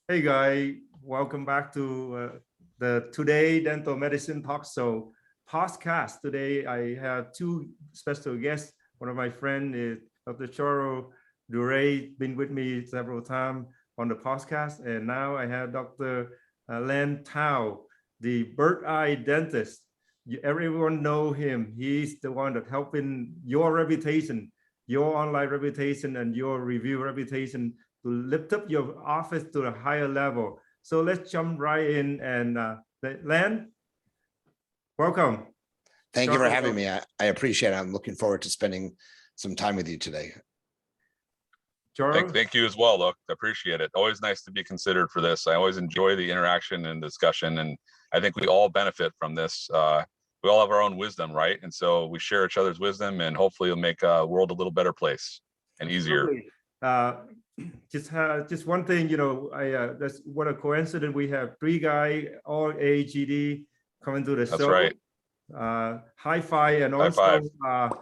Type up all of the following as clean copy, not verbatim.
Hey guy, welcome back to the Today Dental Medicine Talk Show podcast. Today I have two special guests. One of my friends is Dr. Choro Duray, been with me several times on the podcast, and now I have Dr. Len Tao, the bird eye dentist. Everyone know him. He's the one that helping your reputation, your online reputation, and your review reputation to lift up your office to a higher level. So let's jump right in and Len, welcome. Thank you for Charo, having me. I appreciate it. I'm looking forward to spending some time with you today. Charo. Thank you as well, Look. I appreciate it. Always nice to be considered for this. I always enjoy the interaction and discussion, and I think we all benefit from this. We all have our own wisdom, right? And so we share each other's wisdom, and hopefully it'll make a world a little better place and easier. Just one thing, that's what a coincidence. We have three guys, all AEGD, coming to the That's show. right. High five, and High also five.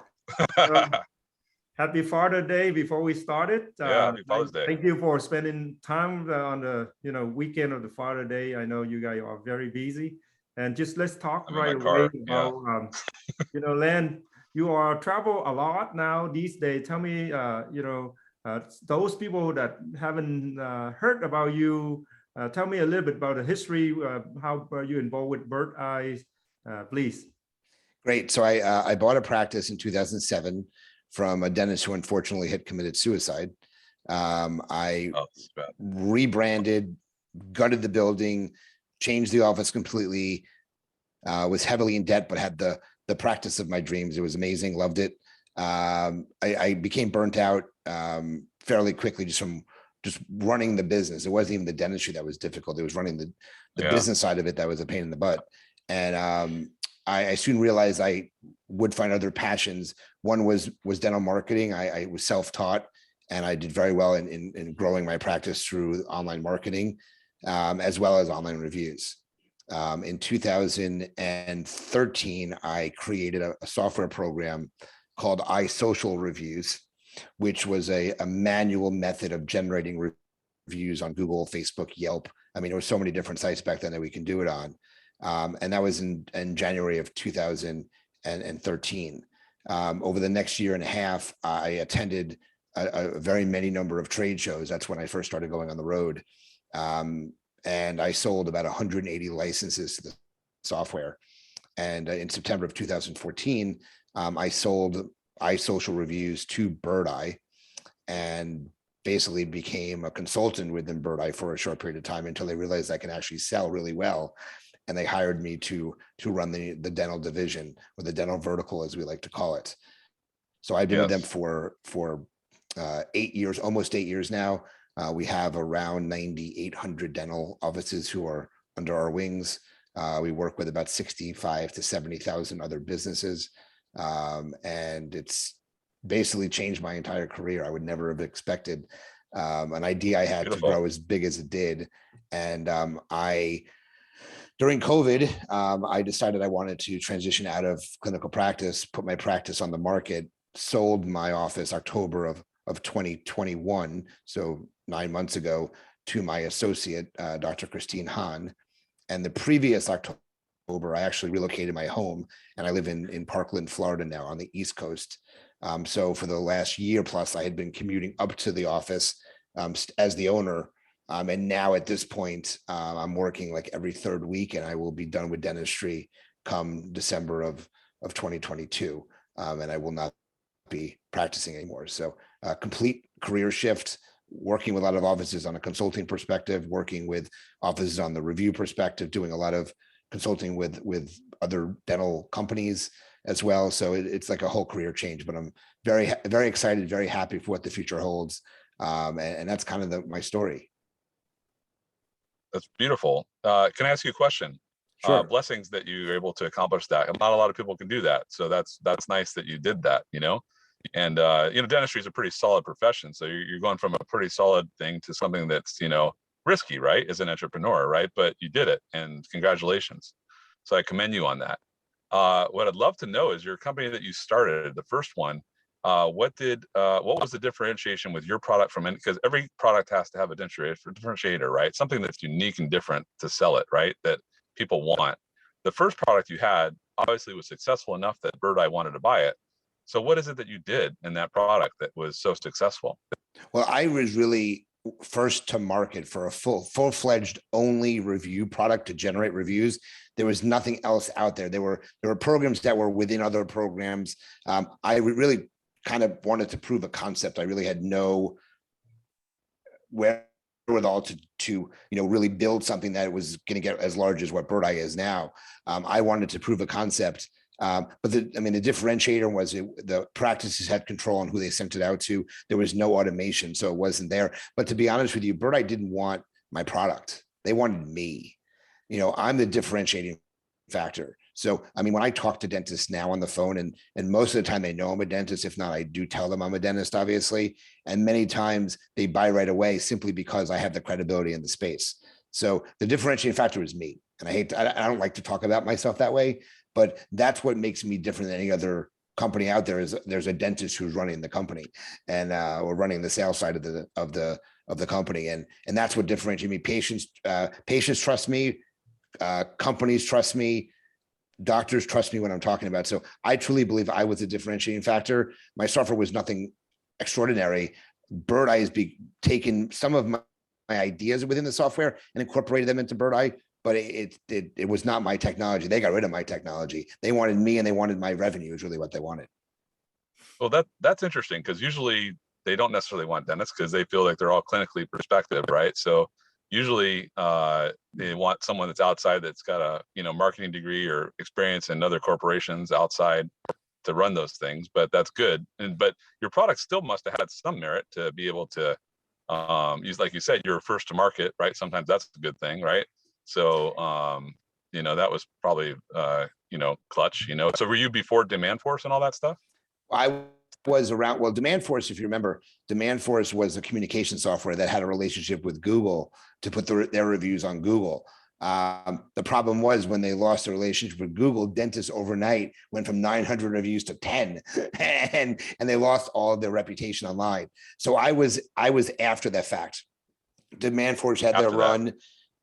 happy Father's Day before we started. Yeah, happy Father's Day. Thank you for spending time on the weekend of the Father's Day. I know you guys are very busy, and just let's talk right away about Len. You are travel a lot now these days. Tell me, those people that haven't heard about you, tell me a little bit about the history. How are you involved with bird eyes, please? Great. So I bought a practice in 2007 from a dentist who unfortunately had committed suicide. I rebranded, gutted the building, changed the office completely, was heavily in debt, but had the practice of my dreams. It was amazing, loved it. I became burnt out fairly quickly just from running the business. It wasn't even the dentistry that was difficult. It was running the business side of it that was a pain in the butt. And I soon realized I would find other passions. One was dental marketing. I was self-taught, and I did very well in growing my practice through online marketing, as well as online reviews. In 2013, I created a software program called iSocial Reviews, which was a manual method of generating reviews on Google, Facebook, Yelp. I mean, there were so many different sites back then that we can do it on. And that was in January of 2013. Over the next year and a half, I attended a very many number of trade shows. That's when I first started going on the road. And I sold about 180 licenses to the software. And in September of 2014, I sold iSocial Reviews to Bird Eye, and basically became a consultant within Bird Eye for a short period of time until they realized I can actually sell really well. And they hired me to run the dental division, or the dental vertical, as we like to call it. So I've been with them for 8 years, almost 8 years now. We have around 9,800 dental offices who are under our wings. We work with about 65 to 70,000 other businesses. And it's basically changed my entire career. I would never have expected an idea I had to grow as big as it did. And during COVID, I decided I wanted to transition out of clinical practice, put my practice on the market, sold my office October of 2021, so 9 months ago, to my associate, Dr. Christine Hahn. And the previous October, I actually relocated my home, and I live in Parkland, Florida now, on the East Coast. So for the last year plus, I had been commuting up to the office as the owner. And now at this point, I'm working like every third week, and I will be done with dentistry come December of 2022. And I will not be practicing anymore. So complete career shift, working with a lot of offices on a consulting perspective, working with offices on the review perspective, doing a lot of consulting with other dental companies as well. So it's like a whole career change, but I'm very, very excited, very happy for what the future holds. And that's kind of my story. That's beautiful. Can I ask you a question? Sure. Blessings that you were able to accomplish that. Not a lot of people can do that. So that's nice that you did that, And, dentistry is a pretty solid profession. So you're going from a pretty solid thing to something that's, risky, right? As an entrepreneur, right? But you did it, and congratulations. So I commend you on that. What I'd love to know is your company that you started, the first one, what was the differentiation with your product from it? Because every product has to have a differentiator, right? Something that's unique and different to sell it, right? That people want. The first product you had obviously was successful enough that Bird Eye wanted to buy it. So what is it that you did in that product that was so successful? Well, I was really first to market for a full-fledged only review product to generate reviews. There was nothing else out there. There were programs that were within other programs. I really kind of wanted to prove a concept. I really had no wherewithal to really build something that was going to get as large as what Bird Eye is now. I wanted to prove a concept. But the differentiator was the practices had control on who they sent it out to. There was no automation, so it wasn't there. But to be honest with you, Bird Eye didn't want my product. They wanted me. I'm the differentiating factor. So, when I talk to dentists now on the phone, and most of the time they know I'm a dentist. If not, I do tell them I'm a dentist, obviously. And many times they buy right away simply because I have the credibility in the space. So the differentiating factor is me. And I don't like to talk about myself that way, but that's what makes me different than any other company out there. Is there's a dentist who's running the company and or running the sales side of the company. And that's what differentiates me. Patients trust me, companies trust me, doctors trust me when I'm talking about. So I truly believe I was a differentiating factor. My software was nothing extraordinary. Bird Eye has taken some of my ideas within the software and incorporated them into Bird Eye, but it was not my technology. They got rid of my technology. They wanted me and they wanted my revenue is really what they wanted. Well, that's interesting, because usually they don't necessarily want dentists because they feel like they're all clinically perspective, right? So usually they want someone that's outside, that's got a marketing degree or experience in other corporations outside to run those things. But that's good. But your product still must have had some merit to be able to use, like you said, you're first to market, right? Sometimes that's a good thing, right? So that was probably clutch. So were you before Demand Force and all that stuff? I was around. Well, Demand Force, if you remember, Demand Force was a communication software that had a relationship with Google to put their reviews on Google. The problem was when they lost the relationship with Google, dentists overnight went from 900 reviews to 10, and they lost all of their reputation online. So I was after that fact. Demand Force had their run.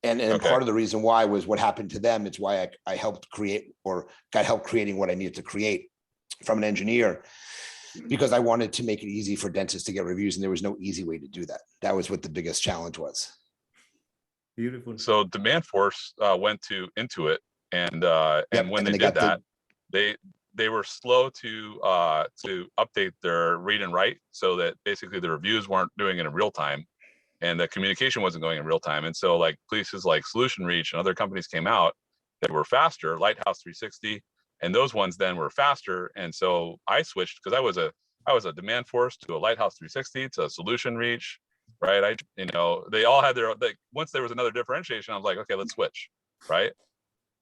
And okay. Part of the reason why was what happened to them. It's why I helped create or got help creating what I needed to create from an engineer, because I wanted to make it easy for dentists to get reviews, and there was no easy way to do that. That was what the biggest challenge was. Beautiful. So Demand Force went to Intuit, and when they did that, they were slow to update their read and write, so that basically the reviews weren't doing it in real time, and the communication wasn't going in real time. And so like places like Solution Reach and other companies came out that were faster, Lighthouse 360, and those ones then were faster. And so I switched, because I was a Demand Force to a Lighthouse 360 to a Solution Reach, right? They all had their, once there was another differentiation, I was like, okay, let's switch, right?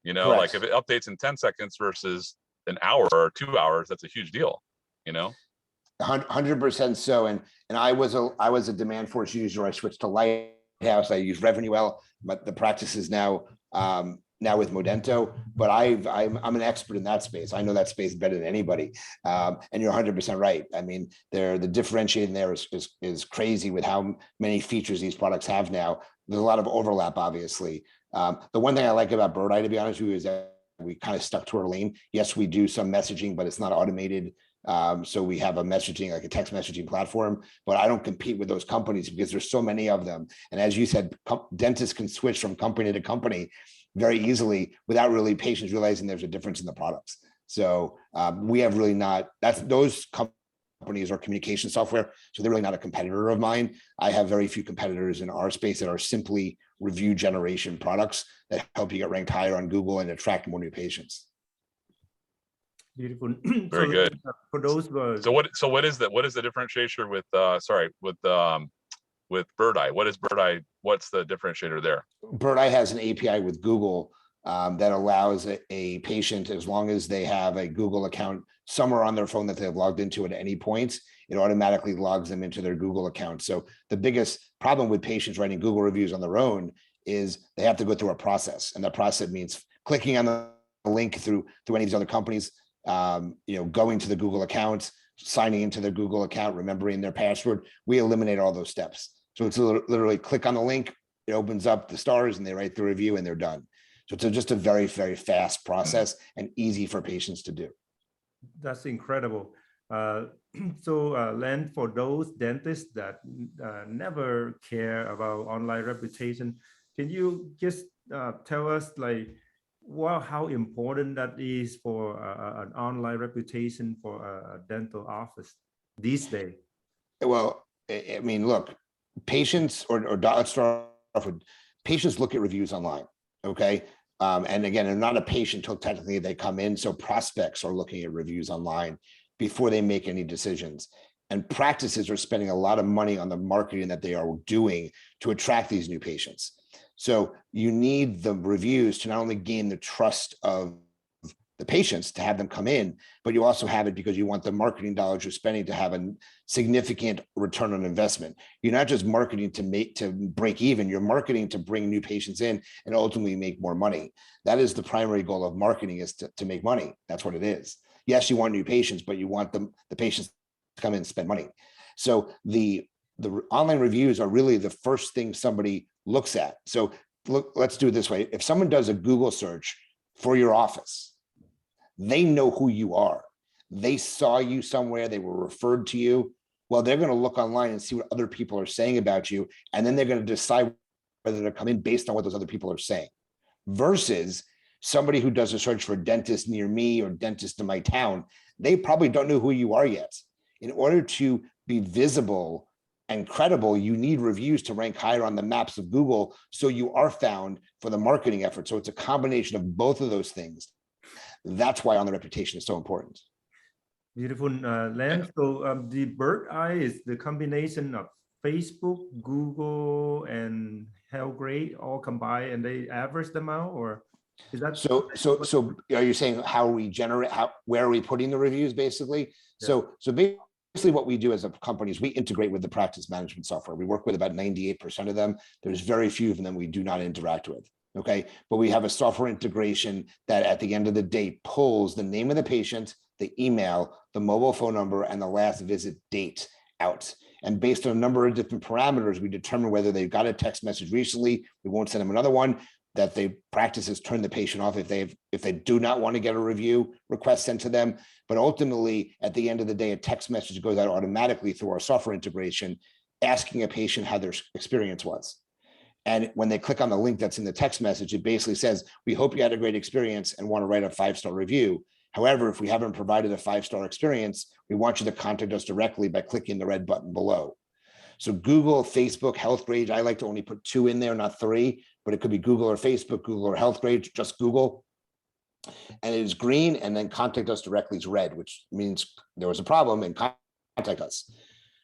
Correct. Like if it updates in 10 seconds versus an hour or 2 hours, that's a huge deal, 100% so. And I was a Demand Force user. I switched to Lighthouse. I use RevenueWell, but the practice is now with Modento. But I'm an expert in that space. I know that space better than anybody. And you're 100% right. The differentiating there is crazy with how many features these products have now. There's a lot of overlap, obviously. The one thing I like about Bird Eye, to be honest with you, is that we kind of stuck to our lane. Yes, we do some messaging, but it's not automated. So we have a messaging, like a text messaging platform, but I don't compete with those companies because there's so many of them. And as you said, dentists can switch from company to company very easily without really patients realizing there's a difference in the products. So we have really not, those companies are communication software. So they're really not a competitor of mine. I have very few competitors in our space that are simply review generation products that help you get ranked higher on Google and attract more new patients. Beautiful. Very good. For those so what is the differentiator with Bird Eye? What is Bird Eye? What's the differentiator there? Bird Eye has an API with Google that allows a patient, as long as they have a Google account somewhere on their phone that they've logged into at any point, it automatically logs them into their Google account. So the biggest problem with patients writing Google reviews on their own is they have to go through a process, and that process means clicking on the link through any of these other companies, going to the Google account, signing into their Google account, remembering their password. We eliminate all those steps. So it's literally click on the link, it opens up the stars and they write the review and they're done. So it's just a very, very fast process and easy for patients to do. That's incredible. Len, for those dentists that never care about online reputation, can you just tell us like, well, how important that is for an online reputation for a dental office these days? Well, I mean, look, patients let's start off with patients look at reviews online. Okay. And again, they're not a patient until technically they come in. So prospects are looking at reviews online before they make any decisions. And practices are spending a lot of money on the marketing that they are doing to attract these new patients. So you need the reviews to not only gain the trust of the patients to have them come in, but you also have it because you want the marketing dollars you're spending to have a significant return on investment. You're not just marketing to break even, you're marketing to bring new patients in and ultimately make more money. That is the primary goal of marketing, is to make money. That's what it is. Yes, you want new patients, but you want the patients to come in and spend money. So the online reviews are really the first thing somebody looks at. So look, let's do it this way. If someone does a Google search for your office, they know who you are. They saw you somewhere, they were referred to you. Well, they're going to look online and see what other people are saying about you. And then they're going to decide whether to come in based on what those other people are saying. Versus somebody who does a search for dentist near me or dentist in my town, they probably don't know who you are yet. In order to be visible and credible, you need reviews to rank higher on the maps of Google, so you are found for the marketing effort. So it's a combination of both of those things. That's why online reputation is so important. Beautiful, Len. So the bird eye is the combination of Facebook, Google, and HealthGrade all combined, and they average them out, or is that so? Are you saying how we generate? Where are we putting the reviews, basically? Yeah. So basically, what we do as a company is we integrate with the practice management software. We work with about 98% of them. There's very few of them we do not interact with. Okay, but we have a software integration that at the end of the day pulls the name of the patient, the email, the mobile phone number, and the last visit date out. And based on a number of different parameters, we determine whether they've got a text message recently. We won't send them another one. That they practices turn the patient off if they do not want to get a review request sent to them. But ultimately, at the end of the day, a text message goes out automatically through our software integration, asking a patient how their experience was. And when they click on the link that's in the text message, it basically says, we hope you had a great experience and want to write a 5-star review. However, if we haven't provided a 5-star experience, we want you to contact us directly by clicking the red button below. So Google, Facebook, HealthGrade, I like to only put 2 in there, not 3, but it could be Google or Facebook, Google or HealthGrade, just Google. And it is green, and then contact us directly is red, which means there was a problem and contact us.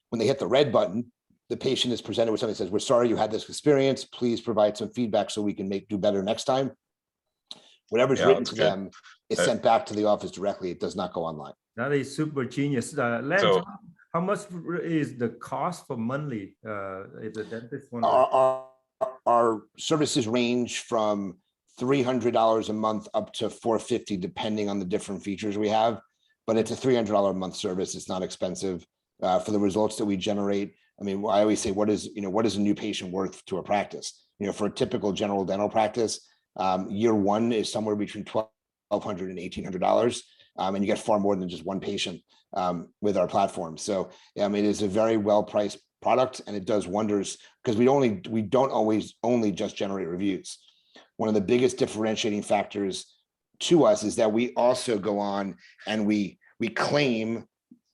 When they hit the red button, the patient is presented with something that says, we're sorry you had this experience. Please provide some feedback so we can do better next time. Whatever's written to them is sent back to the office directly. It does not go online. That is super genius. Lance, how much is the cost for monthly? The dentist one? Our services range from $300 a month up to $450, depending on the different features we have. But it's a $300 a month service. It's not expensive for the results that we generate. I mean, I always say, what is a new patient worth to a practice? For a typical general dental practice, year one is somewhere between $1,200 and $1,800. And you get far more than just one patient with our platform. So it is a very well-priced product, and it does wonders because we don't always only just generate reviews. One of the biggest differentiating factors to us is that we also go on and we claim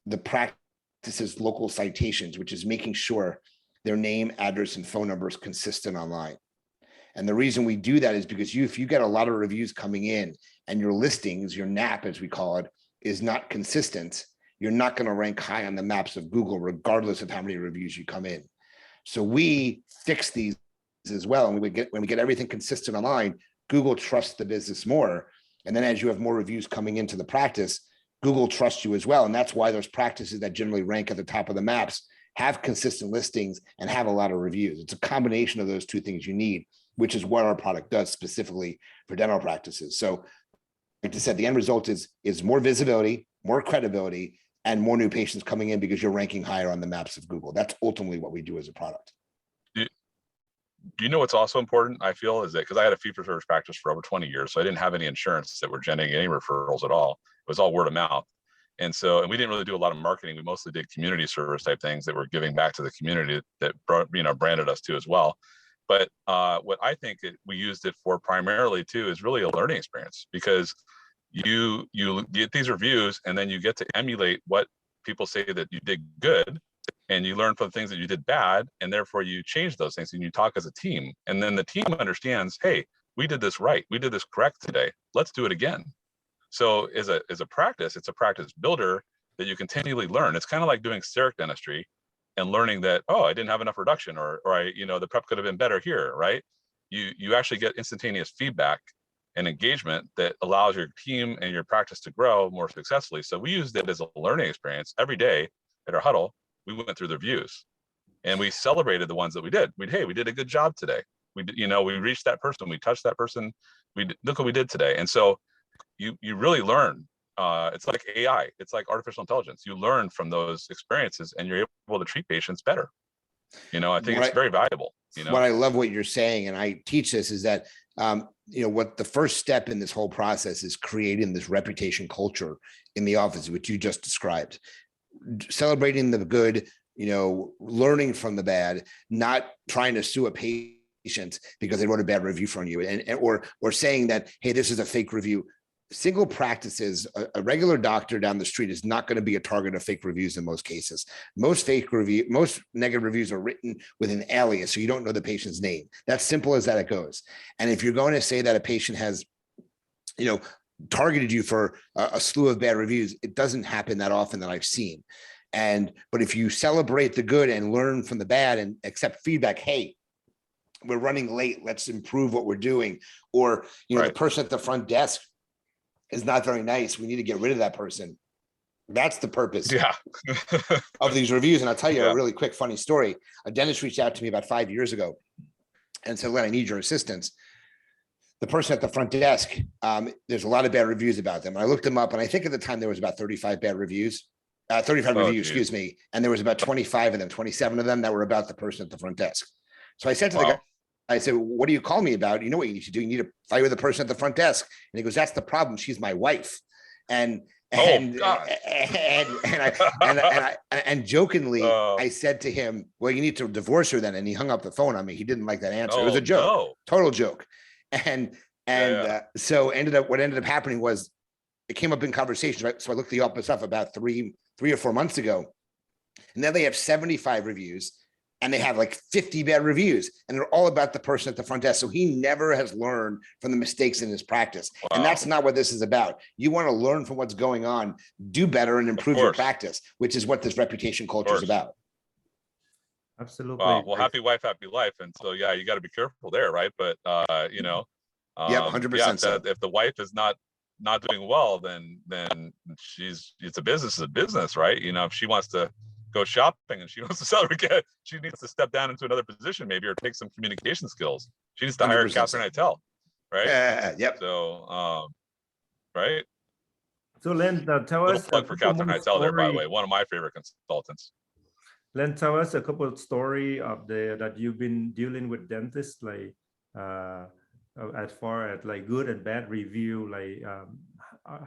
the practice's local citations, which is making sure their name, address, and phone number is consistent online. And the reason we do that is because if you get a lot of reviews coming in and your listings, your NAP, as we call it, is not consistent, you're not going to rank high on the maps of Google, regardless of how many reviews you come in. So we fix these as well. And when we get everything consistent online, Google trusts the business more. And then as you have more reviews coming into the practice, Google trusts you as well. And that's why those practices that generally rank at the top of the maps have consistent listings and have a lot of reviews. It's a combination of those two things you need, which is what our product does specifically for dental practices. So like I said, the end result is more visibility, more credibility, and more new patients coming in because you're ranking higher on the maps of Google. That's ultimately what we do as a product. Do you know what's also important, I feel, is that because I had a fee-for-service practice for over 20 years, so I didn't have any insurance that were generating any referrals at all. It was all word of mouth. And so, and we didn't really do a lot of marketing. We mostly did community service type things that were giving back to the community that brought, branded us too as well. But what I think we used it for primarily too is really a learning experience, because you get these reviews and then you get to emulate what people say that you did good, and you learn from things that you did bad, and therefore you change those things and you talk as a team. And then the team understands, hey, we did this right. We did this correct today. Let's do it again. So as a practice, it's a practice builder that you continually learn. It's kind of like doing steric dentistry and learning that, oh, I didn't have enough reduction, or I, the prep could have been better here, right? You actually get instantaneous feedback and engagement that allows your team and your practice to grow more successfully. So we used it as a learning experience every day at our huddle. We went through the reviews and we celebrated the ones that we did. Hey, we did a good job today. We did, we reached that person, we touched that person. Look what we did today. And so you really learn. It's like AI. It's like artificial intelligence. You learn from those experiences and you're able to treat patients better. I think it's very valuable. What I love what you're saying, and I teach this, is that, what the first step in this whole process is creating this reputation culture in the office, which you just described. Celebrating the good, learning from the bad, not trying to sue a patient because they wrote a bad review from you, or saying that, hey, this is a fake review. Single practices, a regular doctor down the street is not going to be a target of fake reviews in most cases. Most negative reviews are written with an alias, so you don't know the patient's name. That's simple as that it goes. And if you're going to say that a patient has, targeted you for a slew of bad reviews, it doesn't happen that often that I've seen. But if you celebrate the good and learn from the bad and accept feedback, hey, we're running late, let's improve what we're doing. Or, right. The person at the front desk is not very nice, we need to get rid of that person. That's the purpose of these reviews. And I'll tell you a really quick, funny story. A dentist reached out to me about 5 years ago and said, Len, I need your assistance. The person at the front desk, there's a lot of bad reviews about them. And I looked them up, and I think at the time there was about 35 bad reviews, 35 reviews, excuse me. And there was about 25 of them, 27 of them that were about the person at the front desk. So I said to the guy, I said, what do you call me about? You know what you need to do? You need to fire the person at the front desk. And he goes, that's the problem. She's my wife. And jokingly, I said to him, well, you need to divorce her then. And he hung up the phone on me. He didn't like that answer. It was a joke, total joke. So what ended up happening was it came up in conversations, right? So I looked the office up about three or 4 months ago, and now they have 75 reviews and they have like 50 bad reviews, and they're all about the person at the front desk. So he never has learned from the mistakes in his practice. Wow. And that's not what this is about. You want to learn from what's going on, do better, and improve your practice, which is what this reputation culture is about. Absolutely. Well, happy wife, happy life. And so, you got to be careful there, right? But, 100%. If the wife is not doing well, then it's a business, right? If she wants to go shopping and she wants to sell her kid, she needs to step down into another position maybe, or take some communication skills. She needs to hire Catherine Eitel, right? Yep. So, right. So Len, tell us. Plug for Catherine Eitel there, by the way, one of my favorite consultants. Len, tell us a couple of story of that you've been dealing with dentists, like as far as like good and bad review. Like,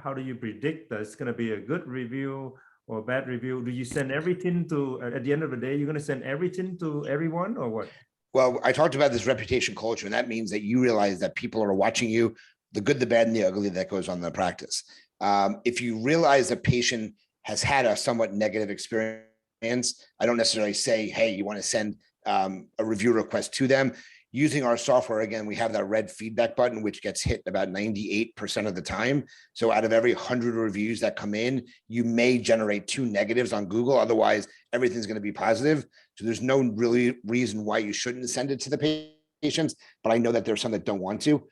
how do you predict that it's going to be a good review or a bad review? Do you send everything to, at the end of the day, you're going to send everything to everyone, or what? Well, I talked about this reputation culture, and that means that you realize that people are watching you, the good, the bad, and the ugly that goes on in the practice. If you realize a patient has had a somewhat negative experience, I don't necessarily say, hey, you want to send a review request to them. Using our software, again, we have that red feedback button, which gets hit about 98% of the time. So out of every 100 reviews that come in, you may generate 2 negatives on Google. Otherwise, everything's going to be positive. So there's no really reason why you shouldn't send it to the patients, but I know that there's some that don't want to.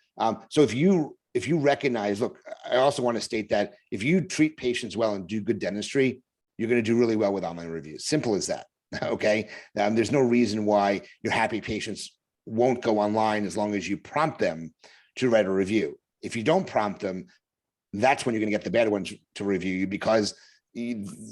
So if you recognize, look, I also want to state that if you treat patients well and do good dentistry, you're going to do really well with online reviews. Simple as that. Okay. There's no reason why your happy patients won't go online as long as you prompt them to write a review. If you don't prompt them, that's when you're going to get the bad ones to review you, because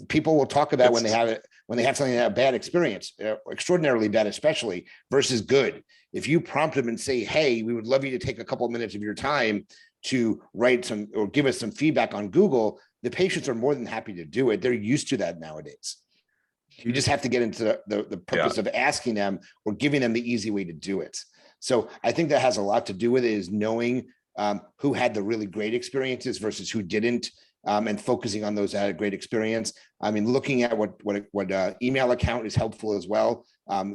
People will talk about when they have something that a bad experience, extraordinarily bad, especially versus good. If you prompt them and say, hey, we would love you to take a couple of minutes of your time to write some or give us some feedback on Google, the patients are more than happy to do it. They're used to that nowadays. You just have to get into the purpose of asking them or giving them the easy way to do it. So I think that has a lot to do with it, is knowing who had the really great experiences versus who didn't, and focusing on those that had a great experience. I mean, looking at what email account is helpful as well.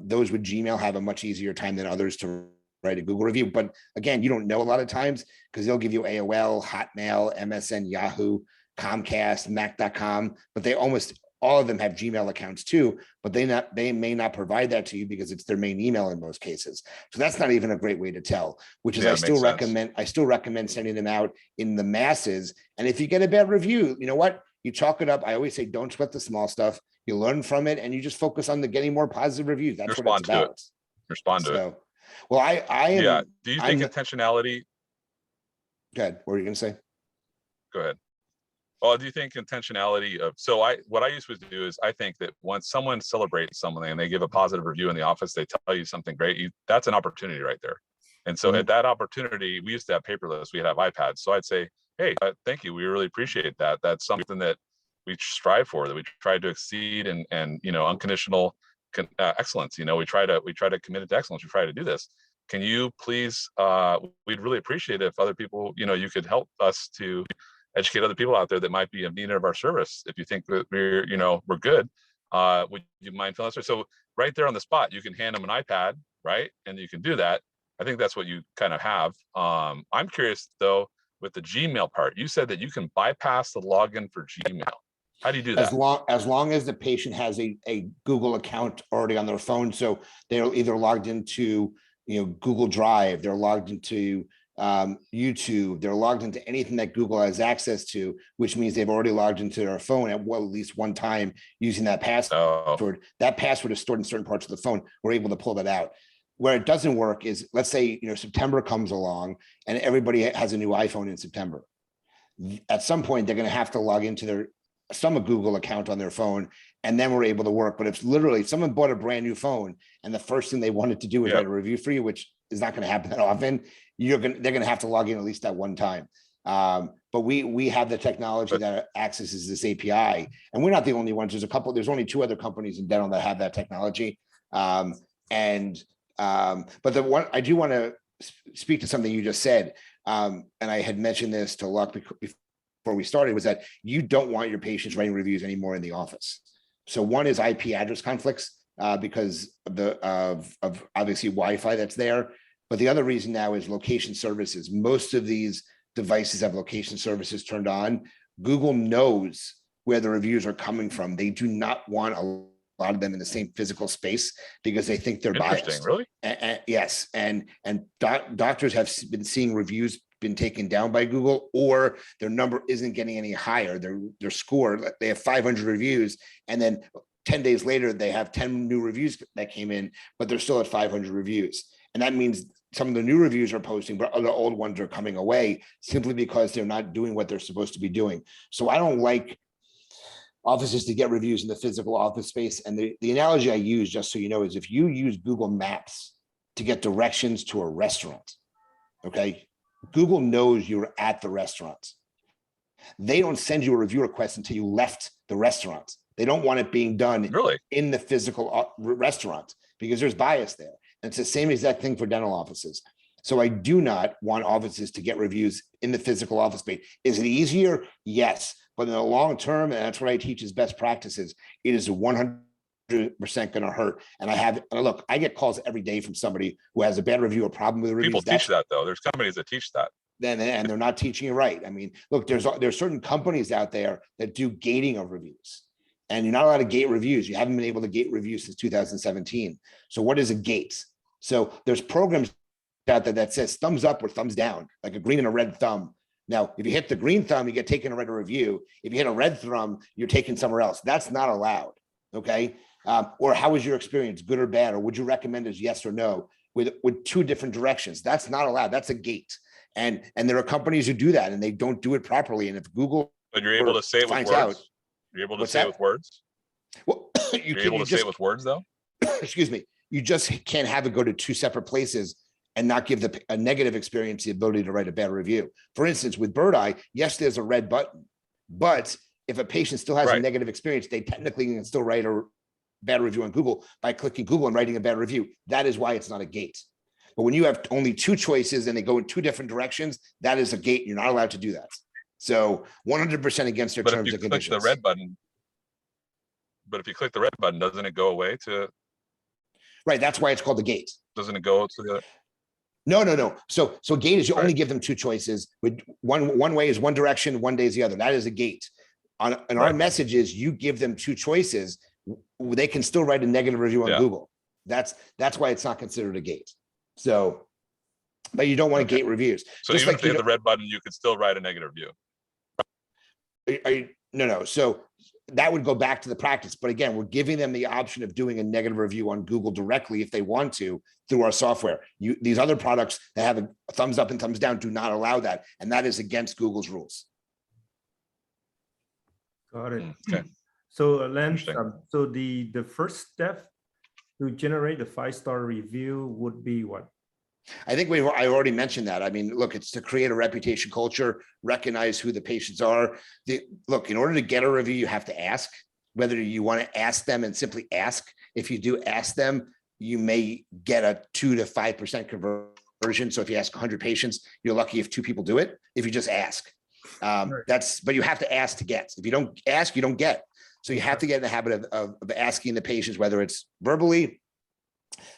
Those with Gmail have a much easier time than others to write a Google review. But again, you don't know a lot of times because they'll give you AOL, Hotmail, MSN, Yahoo, Comcast, Mac.com, but they almost all of them have Gmail accounts too, but they may not provide that to you because it's their main email in most cases. So that's not even a great way to tell, which is I still recommend sending them out in the masses. And if you get a bad review, you know what? You chalk it up. I always say, don't sweat the small stuff. You learn from it and you just focus on getting more positive reviews. That's what it's about. Respond to it. Well, I am. Yeah. Do you think intentionality? Go ahead. What were you going to say? Go ahead. Well, do you think intentionality of, what I used to do is I think that once someone celebrates something and they give a positive review in the office, they tell you something great, that's an opportunity right there. And so at that opportunity, we used to have paperless, we'd have iPads. So I'd say, hey, thank you. We really appreciate that. That's something that we strive for, that we try to exceed and unconditional excellence. We try to commit it to excellence. We try to do this. Can you please, we'd really appreciate it if other people, you could help us to educate other people out there that might be in need of our service. If you think that we're good, would you mind filling us? So right there on the spot, you can hand them an iPad, right? And you can do that. I think that's what you kind of have. I'm curious though, with the Gmail part, you said that you can bypass the login for Gmail. How do you do that? As long as the patient has a Google account already on their phone. So they're either logged into Google Drive, they're logged into YouTube, they're logged into anything that Google has access to, which means they've already logged into their phone at least one time using that password. That password is stored in certain parts of the phone. We're able to pull that out. Where it doesn't work is, let's say, September comes along and everybody has a new iPhone in September. At some point, they're going to have to log into some Google account on their phone, and then we're able to work. But if literally someone bought a brand new phone and the first thing they wanted to do was write a review for you, which is not going to happen that often, they're going to have to log in at least at one time. But we have the technology that accesses this API, and we're not the only ones. There's only 2 other companies in dental that have that technology. But the one I do want to speak to something you just said, and I had mentioned this to Luck before we started, was that you don't want your patients writing reviews anymore in the office. So one is IP address conflicts because of obviously Wi-Fi that's there. But the other reason now is location services. Most of these devices have location services turned on. Google knows where the reviews are coming from. They do not want a lot of them in the same physical space because they think they're biased. Really? Yes. And doctors have been seeing reviews been taken down by Google, or their number isn't getting any higher. Their score, they have 500 reviews, and then 10 days later, they have 10 new reviews that came in, but they're still at 500 reviews. And that means some of the new reviews are posting, but the old ones are coming away simply because they're not doing what they're supposed to be doing. So I don't like offices to get reviews in the physical office space. And the analogy I use, just so you know, is if you use Google Maps to get directions to a restaurant, okay, Google knows you're at the restaurant. They don't send you a review request until you left the restaurant. They don't want it being done in the physical restaurant because there's bias there. And it's the same exact thing for dental offices. So I do not want offices to get reviews in the physical office space. Is it easier? Yes. But in the long term, and that's what I teach as best practices, it is 100% going to hurt. And I get calls every day from somebody who has a bad review or problem with the reviews. People teach that though. There's companies that teach that. And they're not teaching it right. I mean, look, there's certain companies out there that do gating of reviews. And you're not allowed to gate reviews. You haven't been able to gate reviews since 2017. So what is a gate? So there's programs out there that says thumbs up or thumbs down, like a green and a red thumb. Now, if you hit the green thumb, you get taken to write a review. If you hit a red thumb, you're taken somewhere else. That's not allowed, okay? Or how was your experience, good or bad? Or would you recommend as yes or no with 2 different directions? That's not allowed. That's a gate. And there are companies who do that and they don't do it properly. And if Google but you're able to say it with words. You're able to What's say that? it with words? Well, You're able to say it with words though? excuse me, you just can't have it go to two separate places and not give a negative experience the ability to write a bad review. For instance, with Bird Eye, yes, there's a red button, but if a patient still has a Right. negative experience, they technically can still write a bad review on Google by clicking Google and writing a bad review. That is why it's not a gate. But when you have only two choices and they go in two different directions, that is a gate. You're not allowed to do that. So 100% against their But if terms you and click conditions. the red button, doesn't it go away to, Right, that's why it's called the gate. doesn't it go to the other? No. So gate is you only Right. give them two choices. With one way is one direction, one day is the other. That is a gate. And our Right. message is you give them two choices, they can still write a negative review on Yeah. Google. That's why it's not considered a gate. So, but you don't want to Okay. gate reviews. So Just even like if they hit the red button, you could still write a negative review. no. So that would go back to the practice. But again, we're giving them the option of doing a negative review on Google directly if they want to through our software. These other products that have a thumbs up and thumbs down do not allow that. And that is against Google's rules. Got it. Okay. So Lance, Interesting. so the first step to generate a 5-star review would be what? I think I already mentioned that. I mean, look, it's to create a reputation culture, recognize who the patients are. Look, in order to get a review, you have to ask whether you want to ask them and simply ask. If you do ask them, you may get a 2 to 5% conversion. So if you ask 100 patients, you're lucky if 2 people do it. If you just ask, but you have to ask to get. If you don't ask, you don't get. So you have to get in the habit of asking the patients, whether it's verbally,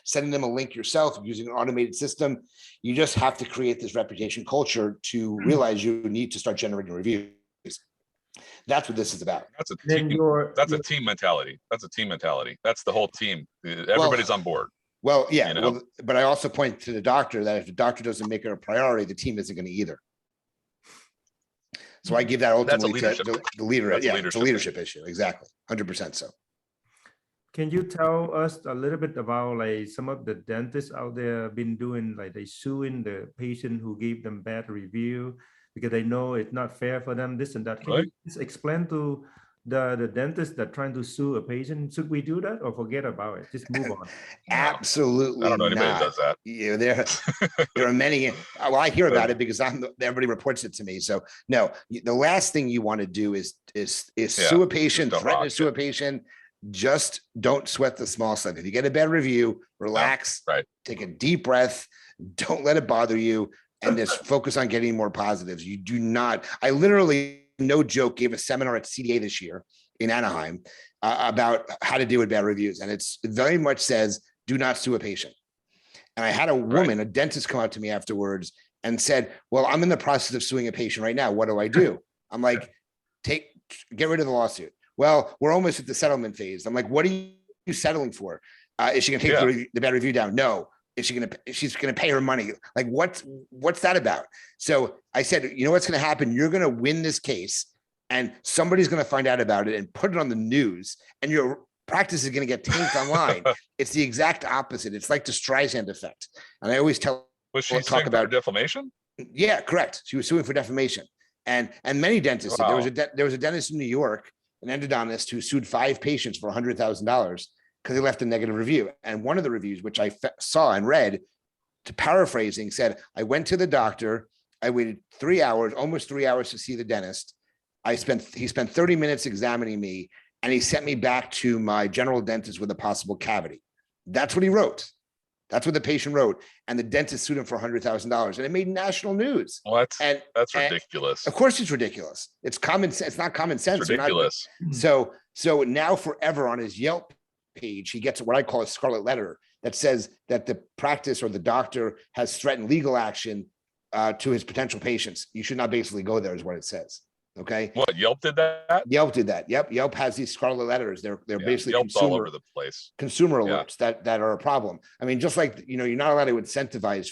sending them a link yourself, using an automated system. You just have to create this reputation culture to realize you need to start generating reviews. That's what this is about. That's a Then team. your Team mentality. That's a team mentality. That's the whole team. Everybody's on board. Well, yeah, You know? well, but I also point to the doctor that if the doctor doesn't make it a priority, the team isn't going to either. So I give that ultimately to the leader. That's a Yeah, leadership it's a leadership issue. Exactly. 100% so. Can you tell us a little bit about like some of the dentists out there been doing, like they suing the patient who gave them bad review because they know it's not fair for them, this and that. Can you just explain to the dentist that trying to sue a patient? Should we do that or forget about it? Just move on. Absolutely I don't know anybody that not. does that. Yeah, there are many. Well, I hear about it because everybody reports it to me. So no, the last thing you want to do is sue a patient, threaten to sue a patient. Just don't sweat the small stuff. If you get a bad review, relax, take a deep breath, don't let it bother you, and just focus on getting more positives. You do not, I literally, no joke, gave a seminar at CDA this year in Anaheim about how to deal with bad reviews. And it very much says, do not sue a patient. And I had a woman, a dentist, come out to me afterwards and said, well, I'm in the process of suing a patient right now. What do I do? I'm like, get rid of the lawsuit. Well, we're almost at the settlement phase. I'm like, what are you settling for? Is she going to take the bad review down? No. She's going to pay her money. Like, what's that about? So I said, you know what's going to happen? You're going to win this case and somebody's going to find out about it and put it on the news and your practice is going to get tanked online. It's the exact opposite. It's like the Streisand effect. And I always talk about defamation. Yeah, correct. She was suing for defamation. And many dentists, there was a dentist in New York, an endodontist who sued 5 patients for $100,000 because they left a negative review. And one of the reviews, which I saw and read, to paraphrasing, said, I went to the doctor. I waited 3 hours, almost 3 hours to see the dentist. He spent 30 minutes examining me and he sent me back to my general dentist with a possible cavity. That's what he wrote. That's what the patient wrote. And the dentist sued him for $100,000 and it made national news. Well, that's ridiculous. Of course it's ridiculous. It's common sense. It's not common sense. It's ridiculous. So now forever on his Yelp page, he gets what I call a scarlet letter that says that the practice or the doctor has threatened legal action to his potential patients. You should not basically go there is what it says. Okay. What, Yelp did that? Yelp did that. Yep. Yelp has these scarlet letters. They're basically Yelp's all over the place. Consumer alerts that are a problem. I mean, just like, you're not allowed to incentivize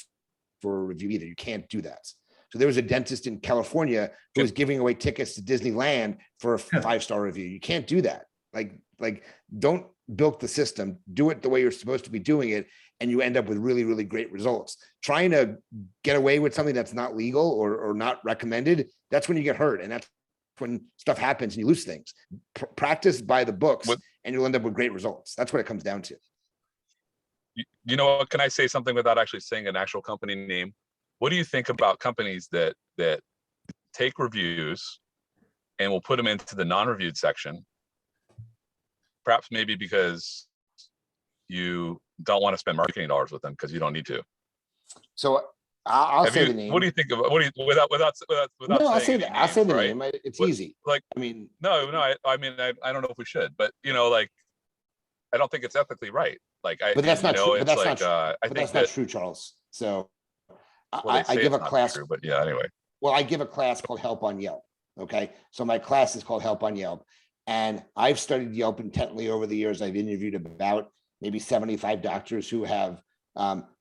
for a review either. You can't do that. So there was a dentist in California who was giving away tickets to Disneyland for a 5-star review. You can't do that. Like don't bilk the system. Do it the way you're supposed to be doing it. And you end up with really, really great results. Trying to get away with something that's not legal or not recommended, that's when you get hurt. And that's when stuff happens and you lose things. Practice by the books What- and you'll end up with great results. That's what it comes down to. You know what? Can I say something without actually saying an actual company name? What do you think about companies that take reviews and will put them into the non-reviewed section? Perhaps maybe because you don't want to spend marketing dollars with them because you don't need to. So I'll say the name. What do you think of? What do you without No, I'll say saying that. any I'll say names, the right? name. It's What- easy. Like I mean, no, I mean I don't know if we should, but you know, like I don't think it's ethically right. Like but that's not true. But it's that's like not true. I But think that's not that true, Charles. So well, they I say give a it's not class. true, but yeah, anyway. Well, I give a class called Help on Yelp. Okay. So my class is called Help on Yelp. And I've studied Yelp intently over the years. I've interviewed about maybe 75 doctors who have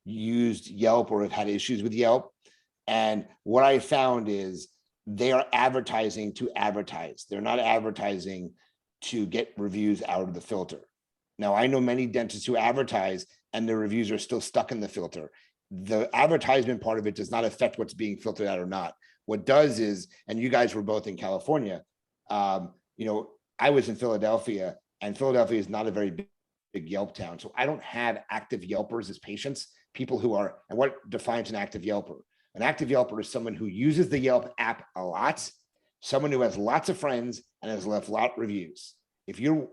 used Yelp or have had issues with Yelp. And what I found is they are advertising to advertise. They're not advertising to get reviews out of the filter. Now, I know many dentists who advertise and their reviews are still stuck in the filter. The advertisement part of it does not affect what's being filtered out or not. What does is, and you guys were both in California, you know, I was in Philadelphia, and Philadelphia is not a very big Yelp town. So I don't have active Yelpers as patients, people who are, and what defines an active Yelper? An active Yelper is someone who uses the Yelp app a lot, someone who has lots of friends and has left a lot of reviews. If you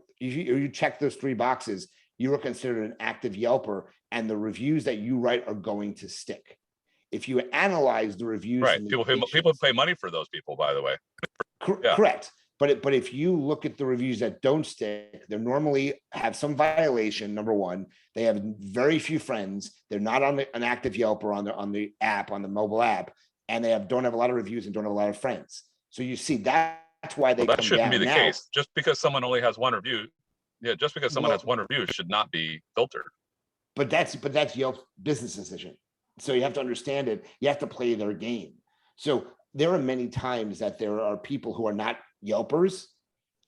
check those three boxes, you are considered an active Yelper, and the reviews that you write are going to stick. If you analyze the reviews, Right, people pay money for those people, by the way. Yeah. Correct. But if you look at the reviews that don't stick, they normally have some violation. Number one, they have very few friends. They're not on an active Yelper on the app, on the mobile app, and they don't have a lot of reviews and don't have a lot of friends. So you see that's why they Well, that come shouldn't down be the now. case. Just because someone only has one review, just because someone has one review should not be filtered. But that's Yelp's business decision. So you have to understand it. You have to play their game. So there are many times that there are people who are not Yelpers,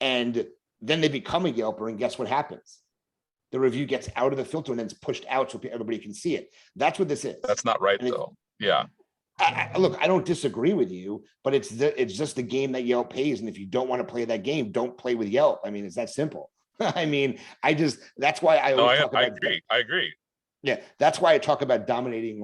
and then they become a Yelper, and guess what happens? The review gets out of the filter and then it's pushed out so everybody can see it. That's what this is. That's not right, though. Yeah. Look, I don't disagree with you, but it's just the game that Yelp pays, and if you don't want to play that game, don't play with Yelp. I mean, it's that simple. I mean, that's why I always talk about. I agree. Yeah, that's why I talk about dominating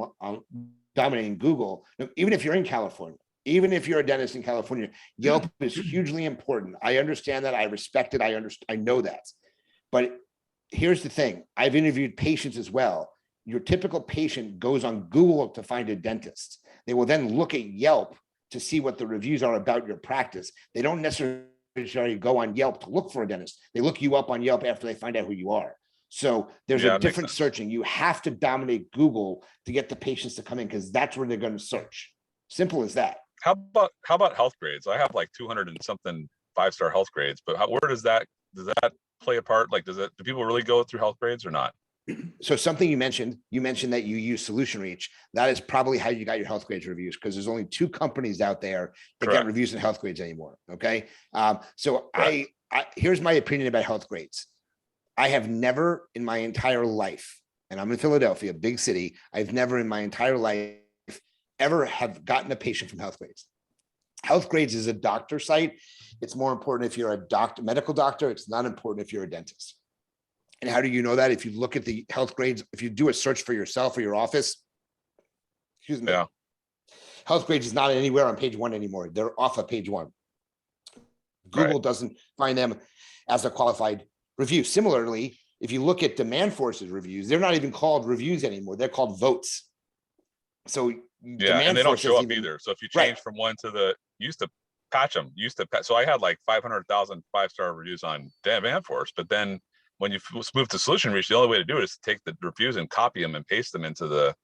Google. Even if you're in California, even if you're a dentist in California, Yelp is hugely important. I understand that. I respect it. I know that. But here's the thing. I've interviewed patients as well. Your typical patient goes on Google to find a dentist. They will then look at Yelp to see what the reviews are about your practice. They don't necessarily go on Yelp to look for a dentist. They look you up on Yelp after they find out who you are. So there's a different searching. You have to dominate Google to get the patients to come in, because that's where they're going to search. Simple as that. How about health grades? I have like 200 and something 5-star health grades, but where does that play a part? Like, do people really go through health grades or not? So something you mentioned that you use Solution Reach. That is probably how you got your health grades reviews, because there's only 2 companies out there that Correct. get reviews in health grades anymore. Okay. So Correct. here's my opinion about health grades. I have never in my entire life, and I'm in Philadelphia, big city, I've never in my entire life ever have gotten a patient from health grades. Health grades is a doctor site. It's more important if you're a medical doctor. It's not important if you're a dentist. And how do you know that? If you look at the health grades, if you do a search for yourself or your office, excuse me, Yeah. health grades is not anywhere on page 1 anymore. They're off of page 1. Google doesn't find them as a qualified review. Similarly, if you look at Demand Force's reviews, they're not even called reviews anymore. They're called votes. So and they don't show up either. So if you change from one to the, used to patch them, so I had like 500,000 5-star reviews on Demand Force, but then when you move to Solution Reach, the only way to do it is to take the reviews and copy them and paste them into the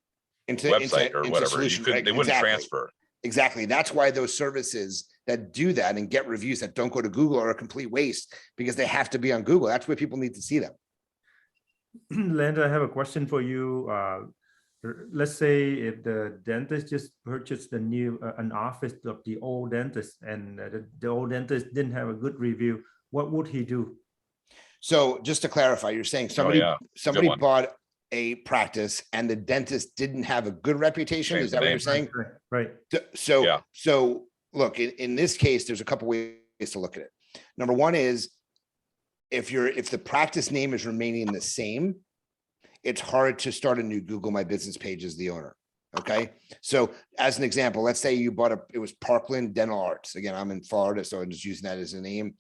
website or whatever. Solution, they wouldn't transfer. Exactly. That's why those services that do that and get reviews that don't go to Google are a complete waste, because they have to be on Google. That's where people need to see them. Landon, I have a question for you. Let's say if the dentist just purchased the new an office of the old dentist, and the old dentist didn't have a good review, what would he do? So just to clarify, you're saying somebody bought a practice and the dentist didn't have a good reputation. Change Is that what you're saying? Right. So look, in this case, there's a couple ways to look at it. Number one is if the practice name is remaining the same, it's hard to start a new Google My Business page as the owner. Okay. So as an example, let's say you bought it was Parkland Dental Arts. Again, I'm in Florida, so I'm just using that as a name.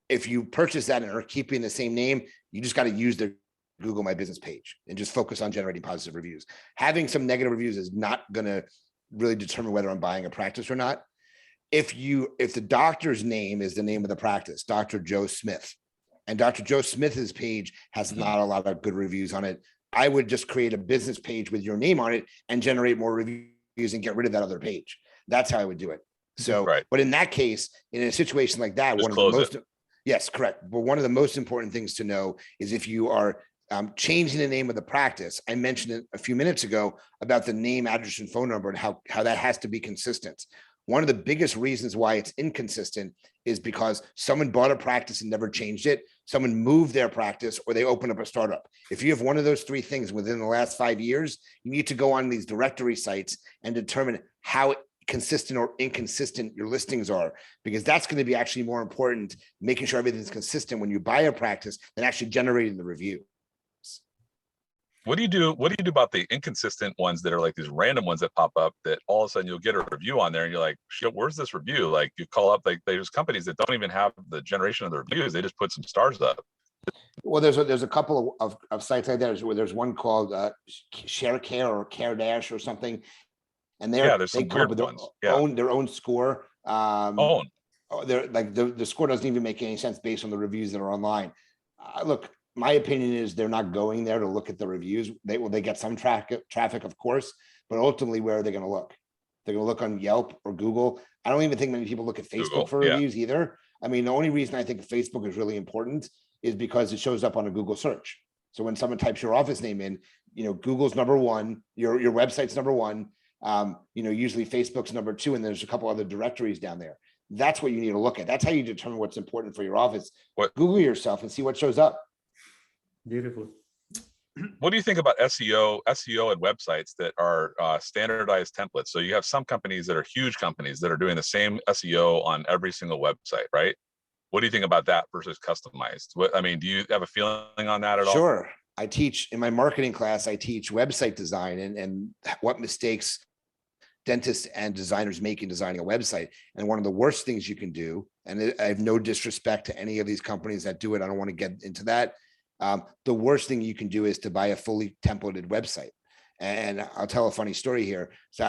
If you purchase that and are keeping the same name, you just got to use the Google My Business page and just focus on generating positive reviews. Having some negative reviews is not going to really determine whether I'm buying a practice or not. If the doctor's name is the name of the practice, Dr. Joe Smith, and Dr. Joe Smith's page has not a lot of good reviews on it, I would just create a business page with your name on it and generate more reviews and get rid of that other page. That's how I would do it. So, Right. But in that case, in a situation like that, Just one of the most, it. yes, correct. But one of the most important things to know is if you are changing the name of the practice. I mentioned it a few minutes ago about the name, address, and phone number and how that has to be consistent. One of the biggest reasons why it's inconsistent is because someone bought a practice and never changed it. Someone moved their practice or they opened up a startup. If you have one of those three things within the last 5 years, you need to go on these directory sites and determine how consistent or inconsistent your listings are, because that's going to be actually more important, making sure everything's consistent when you buy a practice than actually generating the review. What do you do about the inconsistent ones that are like these random ones that pop up that all of a sudden you'll get a review on there and you're like, shit, where's this review? Like you call up, like there's companies that don't even have the generation of the reviews. They just put some stars up. Well, there's a couple of sites like that. There's one called Share Care or Care Dash or something. And they come up with their own score. They're like the score doesn't even make any sense based on the reviews that are online. Look, my opinion is they're not going there to look at the reviews. They get some traffic, of course, but ultimately, where are they going to look? They're going to look on Yelp or Google. I don't even think many people look at Facebook for reviews either. I mean, the only reason I think Facebook is really important is because it shows up on a Google search. So when someone types your office name in, Google's number one, your website's number one. Usually Facebook's number two, and there's a couple other directories down there. That's what you need to look at. That's how you determine what's important for your office. Google yourself and see what shows up. Beautiful. What do you think about SEO and websites that are standardized templates? So you have some companies that are huge companies that are doing the same SEO on every single website, right? What do you think about that versus customized? Do you have a feeling on that at all? Sure. I teach in my marketing class, I teach website design and what mistakes dentists and designers make in designing a website. And one of the worst things you can do, and I have no disrespect to any of these companies that do it, I don't want to get into that. The worst thing you can do is to buy a fully templated website. And I'll tell a funny story here. So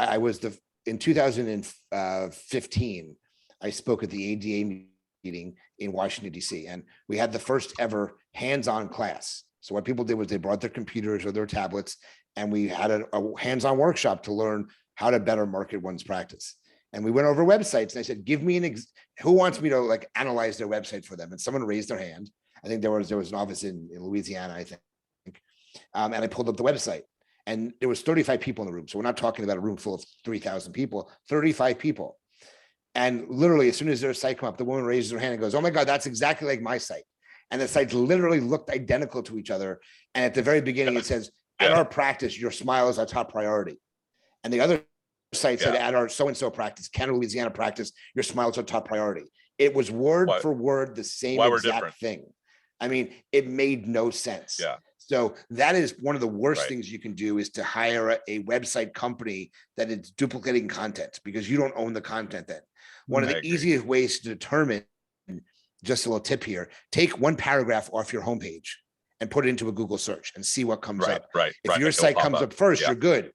in 2015, I spoke at the ADA meeting in Washington, DC, and we had the first ever hands-on class. So what people did was they brought their computers or their tablets, and we had a hands-on workshop to learn how to better market one's practice. And we went over websites, and I said, give me who wants me to analyze their website for them? And someone raised their hand. I think there was an office in Louisiana, I think. And I pulled up the website, and there was 35 people in the room. So we're not talking about a room full of 3,000 people, 35 people. And literally, as soon as their site come up, the woman raises her hand and goes, oh my God, that's exactly like my site. And the sites literally looked identical to each other. And at the very beginning, it says, at our practice, your smile is our top priority. And the other site said, at our so-and-so practice, Canada, Louisiana practice, your smile is our top priority. It was word for word the same exact thing. I mean, it made no sense. Yeah. So that is one of the worst things you can do, is to hire a website company that is duplicating content, because you don't own the content then. One of the easiest ways to determine, just a little tip here, take one paragraph off your homepage and put it into a Google search and see what comes up. If your site comes up first, you're good.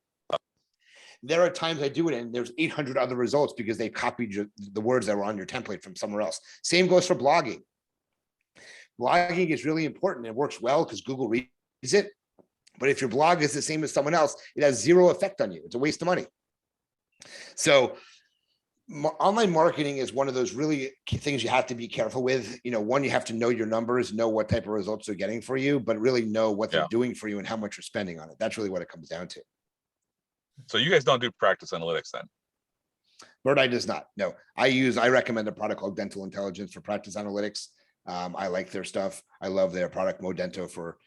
There are times I do it and there's 800 other results because they copied the words that were on your template from somewhere else. Same goes for blogging. Blogging is really important. It works well because Google reads it. But if your blog is the same as someone else, it has zero effect on you. It's a waste of money. So online marketing is one of those really things you have to be careful with. One, you have to know your numbers, know what type of results they're getting for you, but really know what they're doing for you and how much you're spending on it. That's really what it comes down to. So you guys don't do practice analytics then? Bird Eye does not. No, I recommend a product called Dental Intelligence for practice analytics. I like their stuff. I love their product Modento for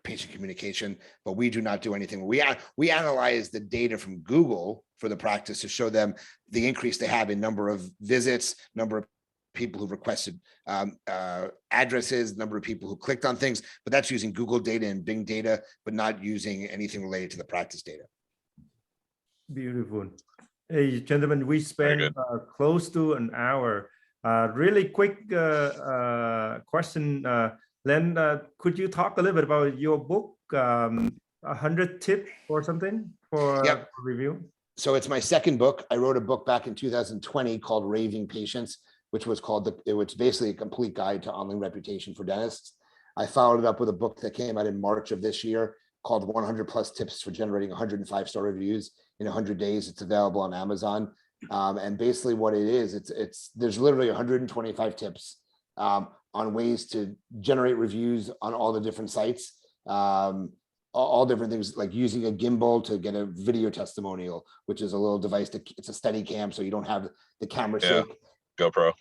patient communication, but we do not do anything. We analyze the data from Google for the practice to show them the increase they have in number of visits, number of people who requested addresses, number of people who clicked on things, but that's using Google data and Bing data, but not using anything related to the practice data. Beautiful. Hey, gentlemen, we spent good. Close to an hour. Really quick question, Len, could you talk a little bit about your book, 100 Tips or something for Yep. review? So it's my second book. I wrote a book back in 2020 called Raving Patients, which was it's basically a complete guide to online reputation for dentists. I followed it up with a book that came out in March of this year called 100+ Tips for Generating 105-Star Reviews in 100 Days. It's available on Amazon. And basically what it is, there's literally 125 tips on ways to generate reviews on all the different sites, all different things, like using a gimbal to get a video testimonial, which is a little device it's a steady cam, so you don't have the camera shake. GoPro.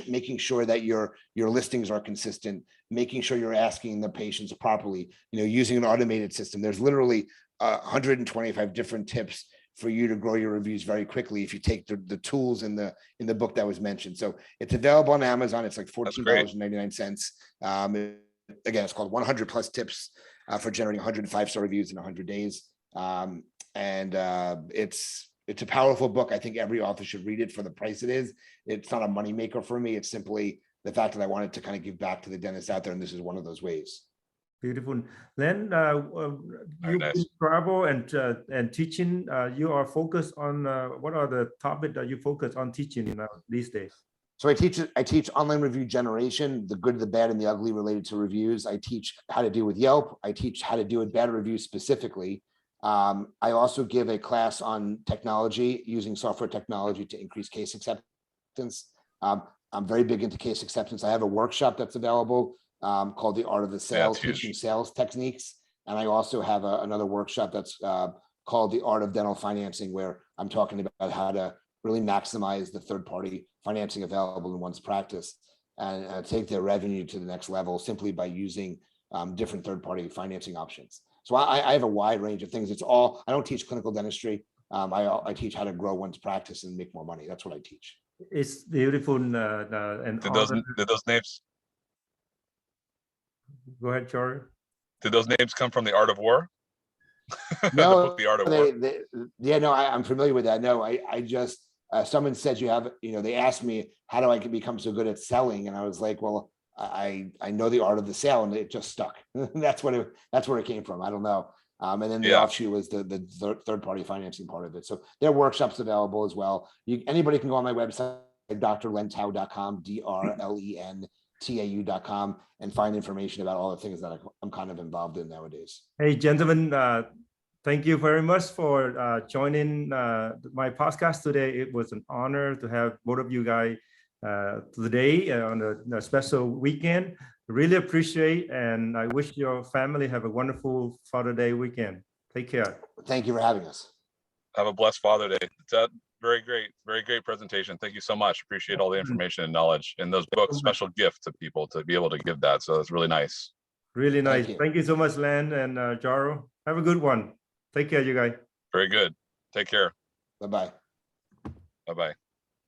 Making sure that your listings are consistent, making sure you're asking the patients properly, using an automated system. There's literally 125 different tips for you to grow your reviews very quickly if you take the tools in the book that was mentioned. So it's available on Amazon. It's like $14.99. Again, it's called 100+ Tips for Generating 105-Star Reviews in 100 Days. It's a powerful book. I think every author should read it for the price it is. It's not a moneymaker for me. It's simply the fact that I wanted to kind of give back to the dentists out there, and this is one of those ways. Beautiful. Len, you nice. travel and teaching. You are focused on what are the topics that you focus on teaching these days? So I teach online review generation, the good, the bad, and the ugly related to reviews. I teach how to deal with Yelp. I teach how to deal with bad reviews specifically. I also give a class on technology, using software technology to increase case acceptance. I'm very big into case acceptance. I have a workshop that's available called The Art of the Sale, teaching sales techniques. And I also have another workshop that's called The Art of Dental Financing, where I'm talking about how to really maximize the third-party financing available in one's practice and take their revenue to the next level simply by using different third-party financing options. So I have a wide range of things. I don't teach clinical dentistry. I teach how to grow one's practice and make more money. That's what I teach. It's beautiful. And Did those names? Go ahead, Charlie. Did those names come from The Art of War? No, the book, The Art of War. I'm familiar with that. No, I just someone said they asked me, how do I become so good at selling? And I was like, well, I know the art of the sale, and it just stuck. That's where it came from. I don't know. And then the offshoot was the third-party financing part of it. So there are workshops available as well. Anybody can go on my website, drlentau.com, DRLENTAU.com, and find information about all the things that I'm kind of involved in nowadays. Hey, gentlemen, thank you very much for joining my podcast today. It was an honor to have both of you guys today on a special weekend. Really appreciate, and I wish your family have a wonderful Father's Day weekend. Take care. Thank you for having us. Have a blessed Father's Day. It's very great presentation. Thank you so much. Appreciate all the information and knowledge, and those books, special gift to people to be able to give that. So it's really nice. Really nice. Thank you so much, Len and Jaro. Have a good one. Take care, you guys. Very good. Take care. Bye-bye. Bye-bye.